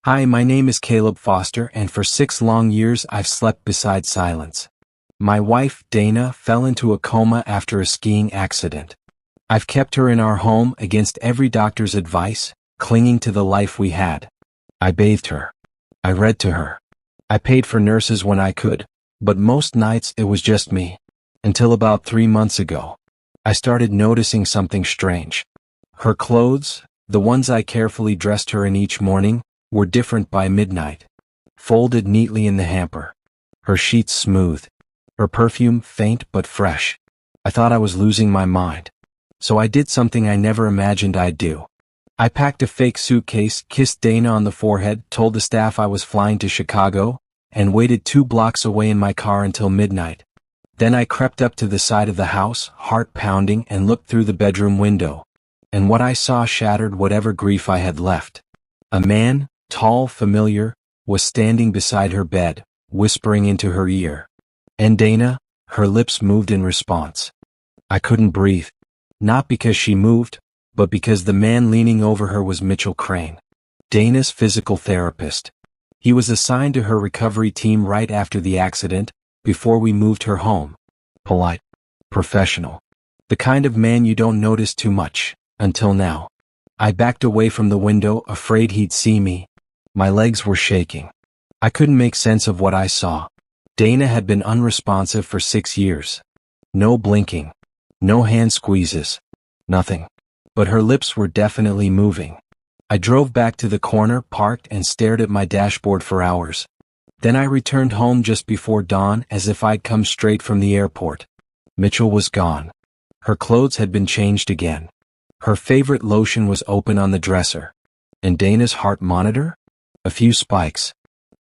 Hi, my name is Caleb Foster, and for 6 long years I've slept beside silence. My wife, Dana, fell into a coma after a skiing accident. I've kept her in our home against every doctor's advice, clinging to the life we had. I bathed her. I read to her. I paid for nurses when I could, but most nights it was just me. Until about 3 months ago, I started noticing something strange. Her clothes, the ones I carefully dressed her in each morning, were different by midnight. Folded neatly in the hamper. Her sheets smooth. Her perfume faint but fresh. I thought I was losing my mind. So I did something I never imagined I'd do. I packed a fake suitcase, kissed Dana on the forehead, told the staff I was flying to Chicago, and waited 2 blocks away in my car until midnight. Then I crept up to the side of the house, heart pounding, and looked through the bedroom window. And what I saw shattered whatever grief I had left. A man, tall, familiar, was standing beside her bed, whispering into her ear. And Dana, her lips moved in response. I couldn't breathe. Not because she moved, but because the man leaning over her was Mitchell Crane, Dana's physical therapist. He was assigned to her recovery team right after the accident, before we moved her home. Polite. Professional. The kind of man you don't notice too much, until now. I backed away from the window, afraid he'd see me. My legs were shaking. I couldn't make sense of what I saw. Dana had been unresponsive for 6 years. No blinking. No hand squeezes. Nothing. But her lips were definitely moving. I drove back to the corner, parked, and stared at my dashboard for hours. Then I returned home just before dawn, as if I'd come straight from the airport. Mitchell was gone. Her clothes had been changed again. Her favorite lotion was open on the dresser. And Dana's heart monitor? A few spikes.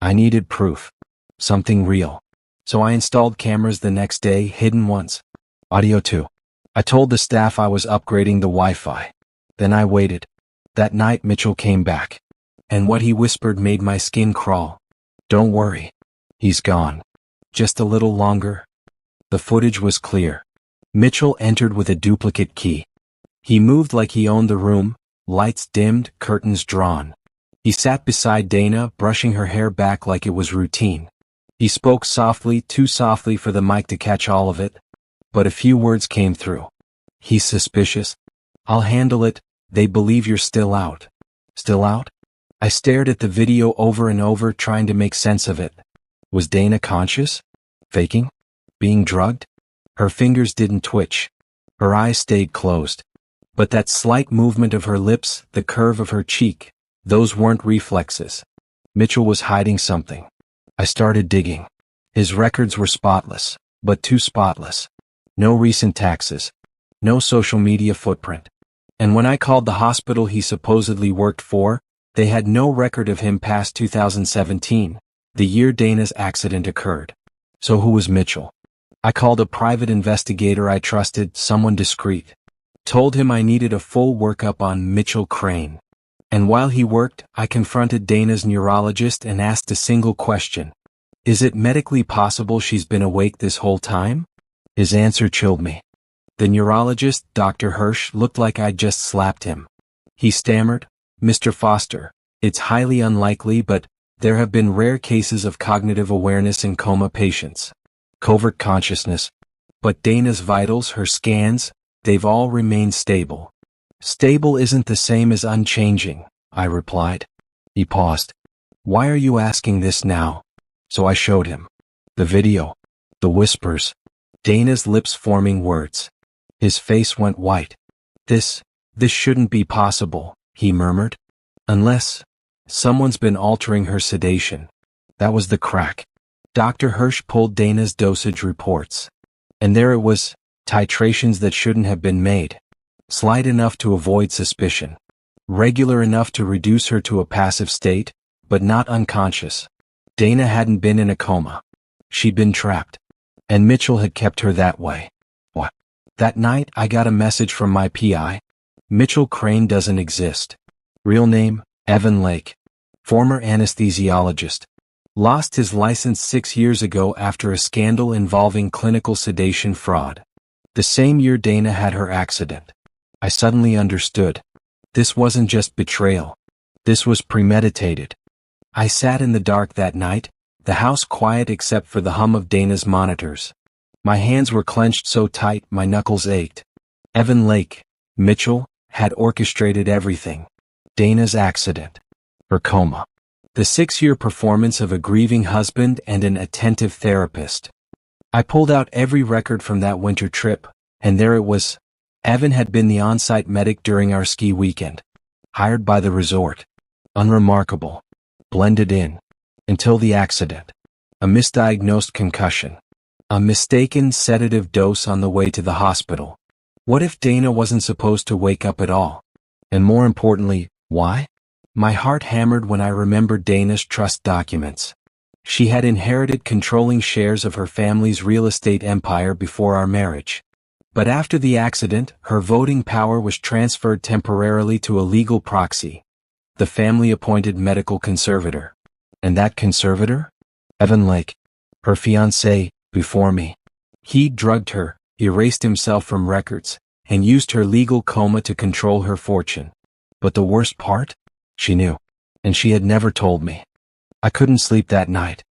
I needed proof. Something real. So I installed cameras the next day, hidden ones. Audio too. I told the staff I was upgrading the Wi-Fi. Then I waited. That night Mitchell came back. And what he whispered made my skin crawl. Don't worry. He's gone. Just a little longer. The footage was clear. Mitchell entered with a duplicate key. He moved like he owned the room, lights dimmed, curtains drawn. He sat beside Dana, brushing her hair back like it was routine. He spoke softly, too softly for the mic to catch all of it. But a few words came through. He's suspicious. I'll handle it. They believe you're still out. Still out? I stared at the video over and over, trying to make sense of it. Was Dana conscious? Faking? Being drugged? Her fingers didn't twitch. Her eyes stayed closed. But that slight movement of her lips, the curve of her cheek, those weren't reflexes. Mitchell was hiding something. I started digging. His records were spotless, but too spotless. No recent taxes. No social media footprint. And when I called the hospital he supposedly worked for, they had no record of him past 2017, the year Dana's accident occurred. So who was Mitchell? I called a private investigator I trusted, someone discreet. Told him I needed a full workup on Mitchell Crane. And while he worked, I confronted Dana's neurologist and asked a single question. Is it medically possible she's been awake this whole time? His answer chilled me. The neurologist, Dr. Hirsch, looked like I'd just slapped him. He stammered, Mr. Foster, it's highly unlikely, but there have been rare cases of cognitive awareness in coma patients. Covert consciousness. But Dana's vitals, her scans, they've all remained stable. Stable isn't the same as unchanging, I replied. He paused. Why are you asking this now? So I showed him. The video. The whispers. Dana's lips forming words. His face went white. This shouldn't be possible, he murmured. Unless someone's been altering her sedation. That was the crack. Dr. Hirsch pulled Dana's dosage reports. And there it was, titrations that shouldn't have been made. Slight enough to avoid suspicion. Regular enough to reduce her to a passive state, but not unconscious. Dana hadn't been in a coma. She'd been trapped. And Mitchell had kept her that way. What? That night I got a message from my PI. Mitchell Crane doesn't exist. Real name, Evan Lake. Former anesthesiologist. Lost his license 6 years ago after a scandal involving clinical sedation fraud. The same year Dana had her accident. I suddenly understood. This wasn't just betrayal. This was premeditated. I sat in the dark that night, the house quiet except for the hum of Dana's monitors. My hands were clenched so tight my knuckles ached. Evan Lake, Mitchell, had orchestrated everything. Dana's accident. Her coma. The 6-year performance of a grieving husband and an attentive therapist. I pulled out every record from that winter trip, and there it was. Evan had been the on-site medic during our ski weekend. Hired by the resort. Unremarkable. Blended in. Until the accident. A misdiagnosed concussion. A mistaken sedative dose on the way to the hospital. What if Dana wasn't supposed to wake up at all? And more importantly, why? My heart hammered when I remembered Dana's trust documents. She had inherited controlling shares of her family's real estate empire before our marriage. But after the accident, her voting power was transferred temporarily to a legal proxy. The family-appointed medical conservator. And that conservator? Evan Lake. Her fiancé, before me. He drugged her, erased himself from records, and used her legal coma to control her fortune. But the worst part? She knew. And she had never told me. I couldn't sleep that night.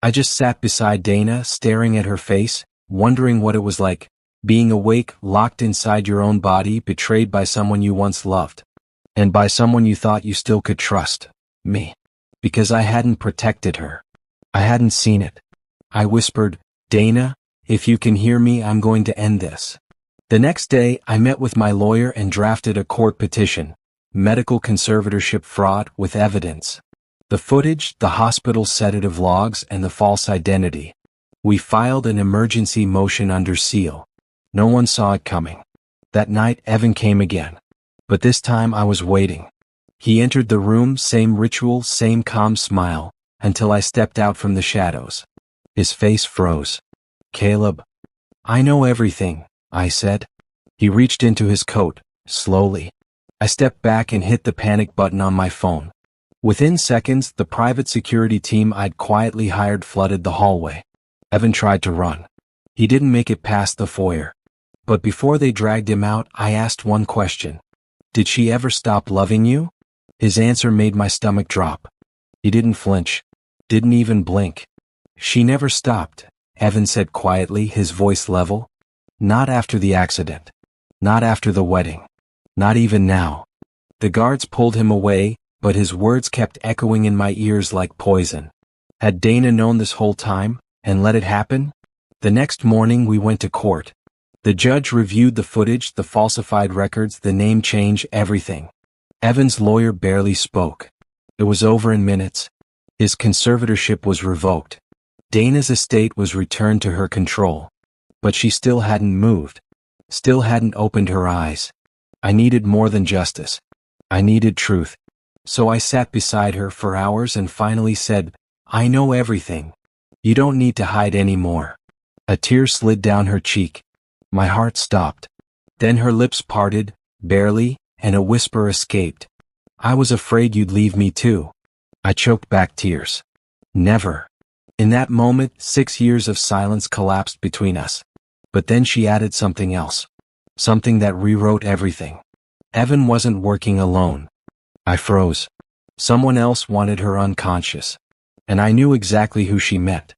I just sat beside Dana, staring at her face, wondering what it was like, being awake, locked inside your own body, betrayed by someone you once loved. And by someone you thought you still could trust. Me. Because I hadn't protected her. I hadn't seen it. I whispered, Dana, if you can hear me, I'm going to end this. The next day, I met with my lawyer and drafted a court petition. Medical conservatorship fraud with evidence. The footage, the hospital sedative logs, and the false identity. We filed an emergency motion under seal. No one saw it coming. That night, Evan came again. But this time I was waiting. He entered the room, same ritual, same calm smile, until I stepped out from the shadows. His face froze. Caleb. I know everything, I said. He reached into his coat, slowly. I stepped back and hit the panic button on my phone. Within seconds, the private security team I'd quietly hired flooded the hallway. Evan tried to run. He didn't make it past the foyer. But before they dragged him out, I asked one question. Did she ever stop loving you? His answer made my stomach drop. He didn't flinch. Didn't even blink. She never stopped, Evan said quietly, his voice level. Not after the accident. Not after the wedding. Not even now. The guards pulled him away, but his words kept echoing in my ears like poison. Had Dana known this whole time, and let it happen? The next morning we went to court. The judge reviewed the footage, the falsified records, the name change, everything. Evan's lawyer barely spoke. It was over in minutes. His conservatorship was revoked. Dana's estate was returned to her control. But she still hadn't moved. Still hadn't opened her eyes. I needed more than justice. I needed truth. So I sat beside her for hours and finally said, I know everything. You don't need to hide anymore. A tear slid down her cheek. My heart stopped. Then her lips parted, barely, and a whisper escaped. I was afraid you'd leave me too. I choked back tears. Never. In that moment, 6 years of silence collapsed between us. But then she added something else. Something that rewrote everything. Evan wasn't working alone. I froze. Someone else wanted her unconscious. And I knew exactly who she meant.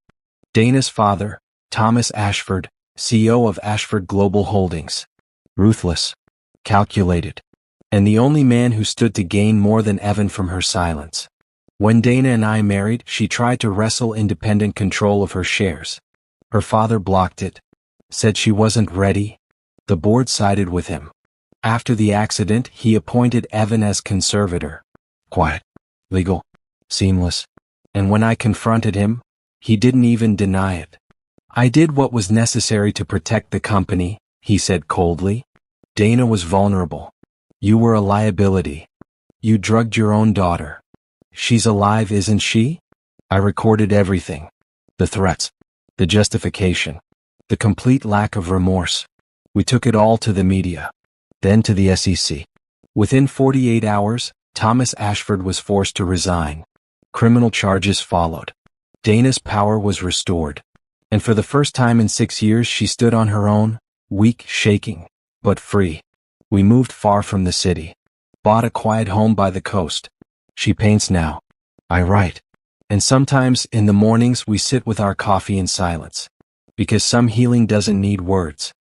Dana's father, Thomas Ashford, CEO of Ashford Global Holdings. Ruthless. Calculated. And the only man who stood to gain more than Evan from her silence. When Dana and I married, she tried to wrestle independent control of her shares. Her father blocked it. Said she wasn't ready. The board sided with him. After the accident, he appointed Evan as conservator. Quiet. Legal. Seamless. And when I confronted him, he didn't even deny it. I did what was necessary to protect the company, he said coldly. Dana was vulnerable. You were a liability. You drugged your own daughter. She's alive, isn't she? I recorded everything. The threats. The justification. The complete lack of remorse. We took it all to the media. Then to the SEC. Within 48 hours, Thomas Ashford was forced to resign. Criminal charges followed. Dana's power was restored. And for the first time in 6 years she stood on her own, weak, shaking, but free. We moved far from the city. Bought a quiet home by the coast. She paints now. I write. And sometimes, in the mornings, we sit with our coffee in silence. Because some healing doesn't need words.